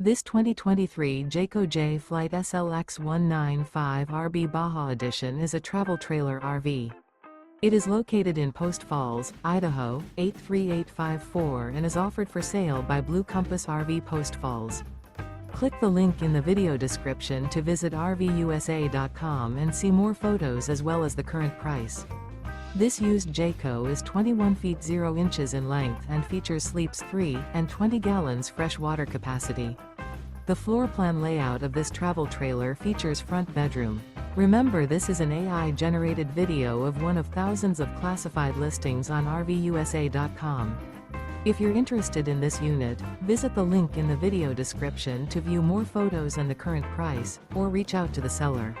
This 2023 Jayco Jay Flight SLX 195RB BAJA Edition is a travel trailer RV. It is located in Post Falls, Idaho, 83854 and is offered for sale by Blue Compass RV Post Falls. Click the link in the video description to visit RVUSA.com and see more photos as well as the current price. This used Jayco is 21 feet 0 inches in length and features sleeps 3 and 20 gallons fresh water capacity. The floor plan layout of this travel trailer features front bedroom. Remember, this is an AI-generated video of one of thousands of classified listings on RVUSA.com. If you're interested in this unit, visit the link in the video description to view more photos and the current price, or reach out to the seller.